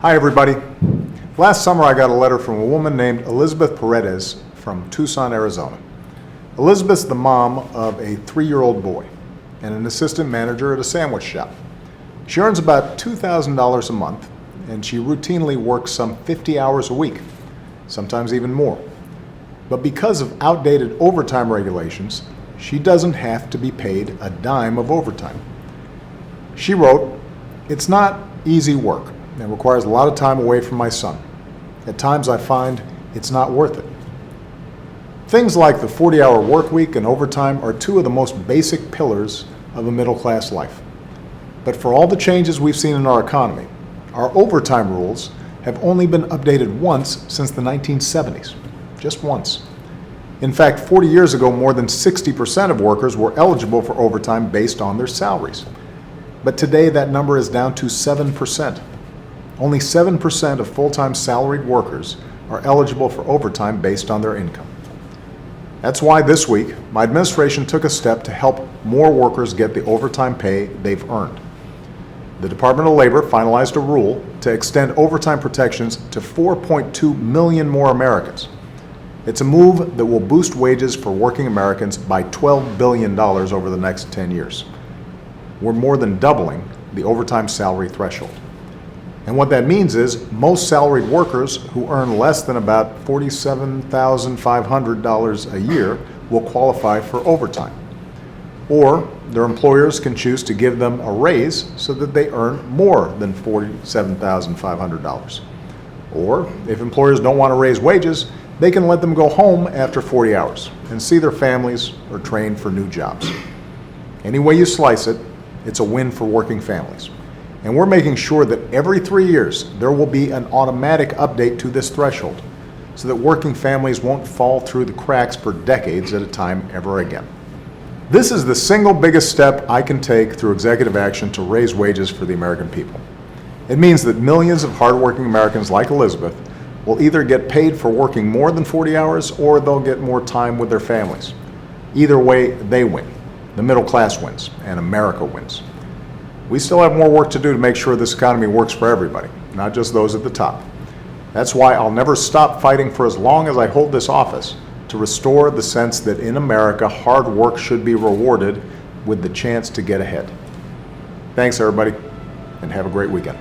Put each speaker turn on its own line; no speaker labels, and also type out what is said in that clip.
Hi everybody. Last summer I got a letter from a woman named Elizabeth Paredes from Tucson, Arizona. Elizabeth's the mom of a 3-year-old boy and an assistant manager at a sandwich shop. She earns about $2,000 a month and she routinely works some 50 hours a week, sometimes even more. But because of outdated overtime regulations, she doesn't have to be paid a dime of overtime. She wrote, "It's not easy work. It requires a lot of time away from my son. At times I find it's not worth it." Things like the 40-hour work week and overtime are two of the most basic pillars of a middle-class life. But for all the changes we've seen in our economy, our overtime rules have only been updated once since the 1970s. Just once. In fact, 40 years ago, more than 60% of workers were eligible for overtime based on their salaries. But today that number is down to 7%. Only 7% of full-time salaried workers are eligible for overtime based on their income. That's why this week, my administration took a step to help more workers get the overtime pay they've earned. The Department of Labor finalized a rule to extend overtime protections to 4.2 million more Americans. It's a move that will boost wages for working Americans by $12 billion over the next 10 years. We're more than doubling the overtime salary threshold. And what that means is most salaried workers who earn less than about $47,500 a year will qualify for overtime. Or their employers can choose to give them a raise so that they earn more than $47,500. Or if employers don't want to raise wages, they can let them go home after 40 hours and see their families or train for new jobs. Any way you slice it, it's a win for working families. And we're making sure that every 3 years there will be an automatic update to this threshold so that working families won't fall through the cracks for decades at a time ever again. This is the single biggest step I can take through executive action to raise wages for the American people. It means that millions of hardworking Americans like Elizabeth will either get paid for working more than 40 hours or they'll get more time with their families. Either way, they win. The middle class wins and America wins. We still have more work to do to make sure this economy works for everybody, not just those at the top. That's why I'll never stop fighting for as long as I hold this office to restore the sense that in America, hard work should be rewarded with the chance to get ahead. Thanks, everybody, and have a great weekend.